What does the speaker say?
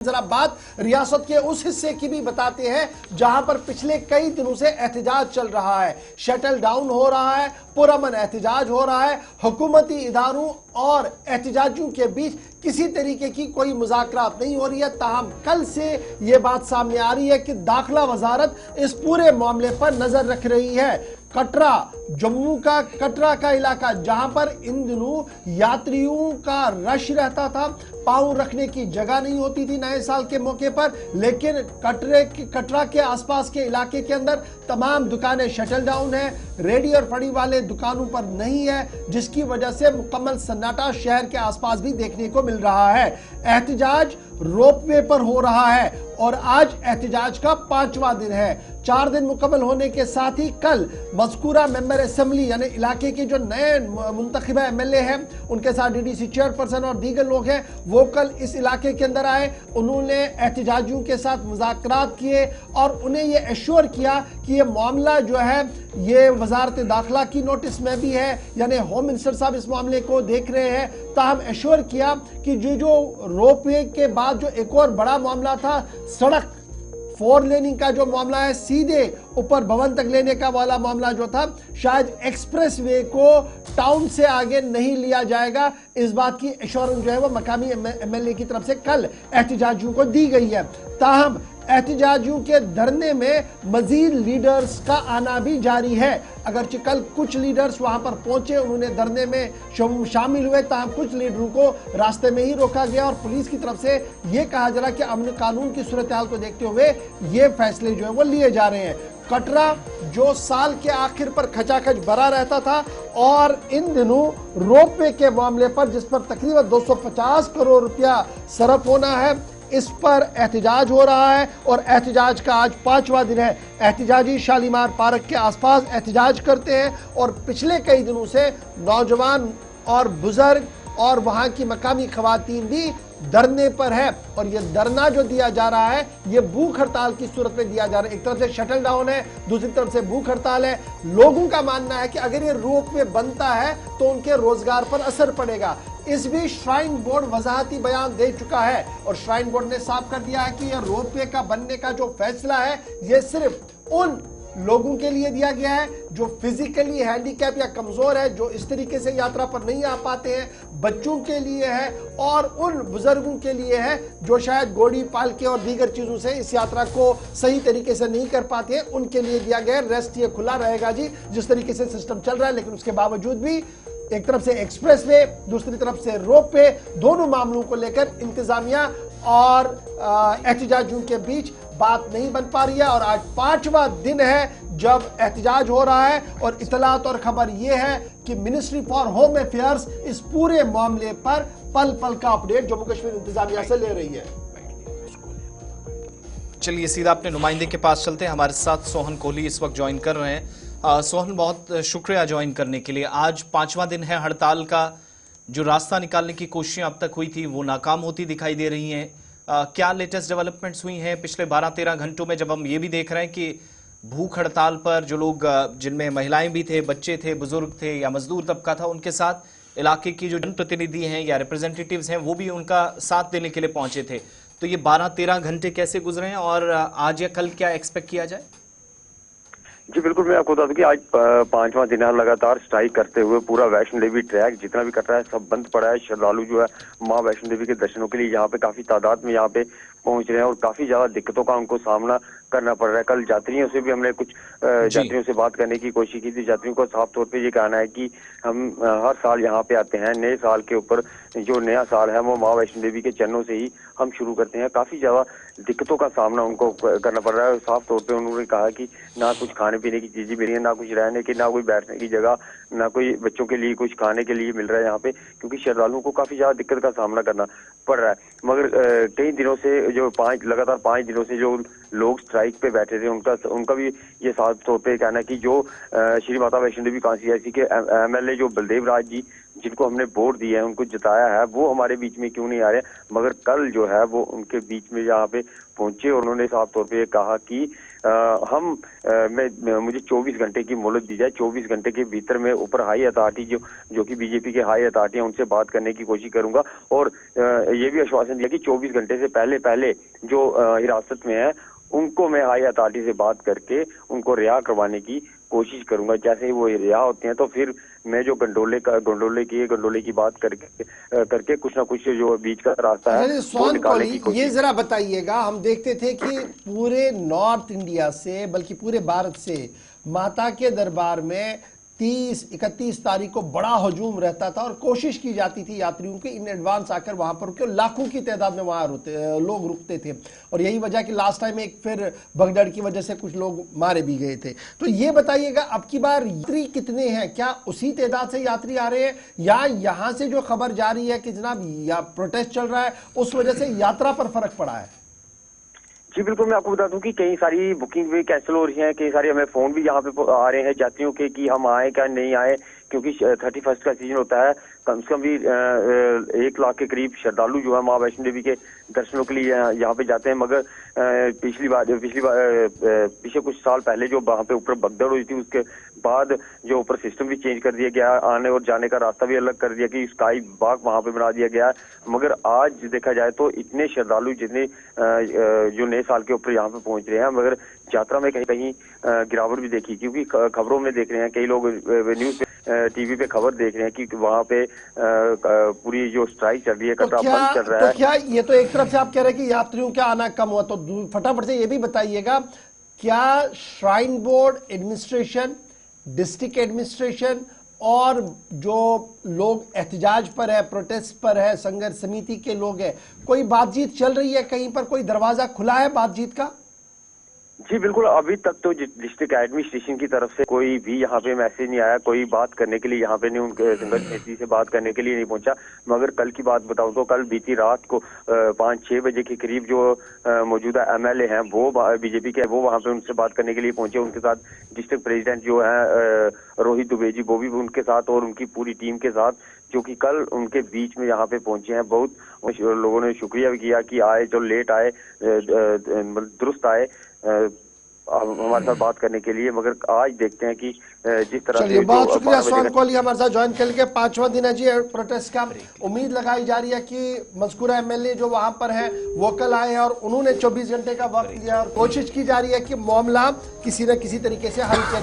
जरा बात रियासत के उस हिस्से की भी बताते हैं जहां पर पिछले कई दिनों से एहतजाज चल रहा है, शटल डाउन हो रहा है, पुरअमन एहतजाज हो रहा है। हुकूमती इदारों और एहतजाजियों के बीच किसी तरीके की कोई मुज़ाकरात नहीं हो रही है। ताहम कल से यह बात सामने आ रही है कि दाखिला वजारत इस पूरे मामले पर नजर रख रही है। कटरा, जम्मू का कटरा का इलाका जहां पर इन दिनों यात्रियों का रश रहता था, पांव रखने की जगह नहीं होती थी नए साल के मौके पर, लेकिन कटरा के आसपास के इलाके के अंदर तमाम दुकानें शटल डाउन है, रेडी और फड़ी वाले दुकानों पर नहीं है, जिसकी वजह से मुकम्मल सन्नाटा शहर के आसपास भी देखने को मिल रहा है। एहतजाज रोपवे पर हो रहा है और आज एहतजाज का 5वां दिन है। 4 दिन मुकम्मल होने के साथ ही कल मज़कूरा मेंबर असेंबली यानी इलाके के जो नए मुंतखबा एमएलए हैं, उनके साथ डीडीसी चेयरपर्सन और दीगर लोग हैं, वो कल इस इलाके के अंदर आए। उन्होंने एहतजाजियों के साथ मुज़ाकरात किए और उन्हें ये एश्योर किया कि ये मामला जो है ये वजारत दाखिला की नोटिस में भी है, यानी होम मिनिस्टर साहब इस मामले को देख रहे हैं। ताहम एश्योर किया कि जो रोपवे के बाद जो एक और बड़ा मामला था, सड़क 4 लेनिंग का जो मामला है, सीधे ऊपर भवन तक लेने का वाला मामला जो था, शायद एक्सप्रेस वे को टाउन से आगे नहीं लिया जाएगा। इस बात की एश्योरेंस जो है वो मकामी एमएलए की तरफ से कल एहतजाजियों को दी गई है। ताहम एहतजाजियों के धरने में मजीद लीडर्स का आना भी जारी है। अगरचे कल कुछ लीडर्स वहां पर पहुंचे, उन्होंने धरने में शामिल हुए, ताहम कुछ लीडरों को रास्ते में ही रोका गया और पुलिस की तरफ से यह कहा जा रहा कि अमन कानून की सूरत हाल को देखते हुए ये फैसले जो है वो लिए जा रहे हैं। कटरा जो साल के आखिर पर खचाखच भरा रहता था और इन दिनों रोपवे के मामले पर जिस पर तकरीबन 250 करोड़ रुपया सरफ होना है, इस पर एहतजाज हो रहा है और एहतजाज का आज 5वां दिन है। एहतजाजी शालीमार पार्क के आसपास एहतजाज करते हैं और पिछले कई दिनों से नौजवान और बुजुर्ग और वहां की मकामी खवातीन भी धरने पर है और ये धरना जो दिया जा रहा है ये भूख हड़ताल की सूरत में दिया जा रहा है। एक तरफ से शटल डाउन है, दूसरी तरफ से भूख हड़ताल है। लोगों का मानना है कि अगर ये रोपवे बनता है तो उनके रोजगार पर असर पड़ेगा। इस बीच श्राइन बोर्ड वजाहती बयान दे चुका है और श्राइन बोर्ड ने साफ कर दिया है कि यह रोपवे का बनने का जो फैसला है ये सिर्फ उन लोगों के लिए दिया गया है जो फिजिकली हैंडीकैप या कमजोर है, जो इस तरीके से यात्रा पर नहीं आ पाते हैं, बच्चों के लिए है और उन बुजुर्गों के लिए है जो शायद घोड़ी पालके और दीगर चीजों से इस यात्रा को सही तरीके से नहीं कर पाते हैं, उनके लिए दिया गया। रेस्ट ये खुला रहेगा जी, जिस तरीके से सिस्टम चल रहा है। लेकिन उसके बावजूद भी एक तरफ से एक्सप्रेस वे, दूसरी तरफ से रोप वे, दोनों मामलों को लेकर इंतजामिया और एहतजाजियों के बीच बात नहीं बन पा रही है। और आज 5वां दिन है जब एहतजाज हो रहा है और इतलात और खबर यह है कि मिनिस्ट्री फॉर होम अफेयर्स इस पूरे मामले पर पल पल का अपडेट जम्मू कश्मीर इंतजामिया से ले रही है। चलिए सीधा अपने नुमाइंदे के पास चलते हैं। हमारे साथ सोहन कोहली इस वक्त ज्वाइन कर रहे हैं। सोहन, बहुत शुक्रिया ज्वाइन करने के लिए। आज 5वां दिन है हड़ताल का। जो रास्ता निकालने की कोशिशें अब तक हुई थी वो नाकाम होती दिखाई दे रही हैं। क्या लेटेस्ट डेवलपमेंट्स हुई हैं पिछले 12-13 घंटों में, जब हम ये भी देख रहे हैं कि भूख हड़ताल पर जो लोग, जिनमें महिलाएं भी थे, बच्चे थे, बुजुर्ग थे या मजदूर तबका था, उनके साथ इलाके की जो जनप्रतिनिधि हैं या रिप्रेजेंटेटिव्स हैं वो भी उनका साथ देने के लिए पहुंचे थे। तो ये 12-13 घंटे कैसे गुजरे हैं और आज या कल क्या एक्सपेक्ट किया जाए? जी बिल्कुल, मैं आपको बता दूं कि आज 5वां दिन है लगातार स्ट्राइक करते हुए पूरा वैष्णो देवी ट्रैक जितना भी कट रहा है सब बंद पड़ा है। श्रद्धालु जो है मां वैष्णो देवी के दर्शनों के लिए यहाँ पे काफी तादाद में यहाँ पे पहुंच रहे हैं और काफी ज्यादा दिक्कतों का उनको सामना करना पड़ रहा है। कल यात्रियों से भी हमने कुछ यात्रियों से बात करने की कोशिश की थी। यात्रियों को साफ तौर पे ये कहना है कि हम हर साल यहाँ पे आते हैं, नए साल के ऊपर जो नया साल है वो माँ वैष्णो देवी के चरणों से ही हम शुरू करते हैं। काफी ज्यादा दिक्कतों का सामना उनको करना पड़ रहा है। साफ तौर पे उन्होंने कहा कि ना कुछ खाने पीने की चीजें मिली है, ना कुछ रहने की, ना कोई बैठने की जगह, ना कोई बच्चों के लिए कुछ खाने के लिए मिल रहा है यहाँ पे, क्योंकि श्रद्धालुओं को काफी ज्यादा दिक्कत का सामना करना पड़ रहा है। मगर कई दिनों से जो लगातार 5 दिनों से जो लोग स्ट्राइक पे बैठे थे उनका भी ये साफ तौर पे कहना है कि जो श्री माता वैष्णो देवी कांस्टिट्यूंसी के एमएलए जो बलदेव राज जी, जिनको हमने वोट दिए हैं, उनको जिताया है, वो हमारे बीच में क्यों नहीं आ रहे। मगर कल जो है वो उनके बीच में यहाँ पे पहुंचे और उन्होंने साफ तौर पे कहा कि मुझे 24 घंटे की मोहलत दी जाए। 24 घंटे के भीतर में ऊपर हाई अथॉरिटी जो कि बीजेपी के हाई अथॉरिटी हैं उनसे बात करने की कोशिश करूंगा, और ये भी आश्वासन दिया कि 24 घंटे से पहले जो हिरासत में है उनको मैं हाई अथॉरिटी से बात करके उनको रिहा करवाने की कोशिश करूंगा। जैसे ही वो रिहा होते हैं तो फिर मैं जो गंडोले की बात करके कुछ ना कुछ जो बीच का रास्ता है वो सोहन निकालने की कोहली, कोशिश। ये जरा बताइएगा, हम देखते थे कि पूरे नॉर्थ इंडिया से बल्कि पूरे भारत से माता के दरबार में 30-31 तारीख को बड़ा हजूम रहता था और कोशिश की जाती थी यात्रियों की इन एडवांस आकर वहां पर रुके, लाखों की तादाद में वहां लोग रुकते थे, और यही वजह कि लास्ट टाइम एक फिर भगदड़ की वजह से कुछ लोग मारे भी गए थे। तो ये बताइएगा अब की बार यात्री कितने हैं, क्या उसी तादाद से यात्री आ रहे हैं या यहां से जो खबर जा रही है कि जनाब या प्रोटेस्ट चल रहा है उस वजह से यात्रा पर फर्क पड़ा है? जी बिल्कुल, मैं आपको बता दूं कि कई सारी बुकिंग भी कैंसिल हो रही हैं, कई सारे हमें फोन भी यहाँ पे आ रहे हैं यात्रियों के कि हम आए क्या नहीं आए, क्योंकि 31 का सीजन होता है। कम से कम भी 1 लाख के करीब श्रद्धालु जो है माँ वैष्णो देवी के दर्शनों के लिए यहाँ पे जाते हैं। मगर पिछले कुछ साल पहले जो वहाँ पे ऊपर भगदड़ हुई थी उसके बाद जो ऊपर सिस्टम भी चेंज कर दिया गया, आने और जाने का रास्ता भी अलग कर दिया कि स्काई वॉक वहाँ पे बना दिया गया। मगर आज देखा जाए तो इतने श्रद्धालु जितने जो नए साल के ऊपर यहाँ पे पहुंच रहे हैं, मगर यात्रा में कहीं कहीं गिरावट भी देखी, क्योंकि खबरों में देख रहे हैं, कई लोग न्यूज टीवी पे खबर देख रहे हैं कि वहाँ पे पूरी जो स्ट्राइक चल रही है, कटरा बंद चल रहा है। तो क्या ये तो एक तरफ से आप कह रहे हैं कि यात्रियों का आना कम हुआ, तो फटाफट से ये भी बताइएगा क्या shrine board administration, district administration और जो लोग एहतजाज पर है, प्रोटेस्ट पर है, संघर्ष समिति के लोग हैं, कोई बातचीत चल रही है, कहीं पर कोई दरवाजा खुला है बातचीत का? जी बिल्कुल, अभी तक तो डिस्ट्रिक्ट एडमिनिस्ट्रेशन की तरफ से कोई भी यहाँ पे मैसेज नहीं आया, कोई बात करने के लिए यहाँ पे नहीं, उनके संघर्ष समिति से बात करने के लिए नहीं पहुंचा। मगर कल की बात बताऊं तो कल बीती रात को 5-6 बजे के करीब जो मौजूदा MLA हैं वो बीजेपी के, वो वहाँ पे उनसे बात करने के लिए पहुंचे। उनके साथ डिस्ट्रिक्ट प्रेसिडेंट जो है रोहित दुबे जी, वो भी उनके साथ और उनकी पूरी टीम के साथ, जो कि कल उनके बीच में यहाँ पे पहुंचे हैं। बहुत लोगों ने शुक्रिया भी किया कि आए, जो लेट आए दुरुस्त आए हमारे साथ बात करने के लिए। मगर आज देखते हैं कि जिस तरह से बहुत शुक्रिया सोहन कोहली हमारे साथ ज्वाइन करने के। 5वां दिन है जी प्रोटेस्ट का। उम्मीद लगाई जा रही है कि मज़कूरा MLA जो वहां पर है वो कल आए और उन्होंने 24 घंटे का वक्त दिया और कोशिश की जा रही है कि मामला किसी न किसी तरीके से हल किया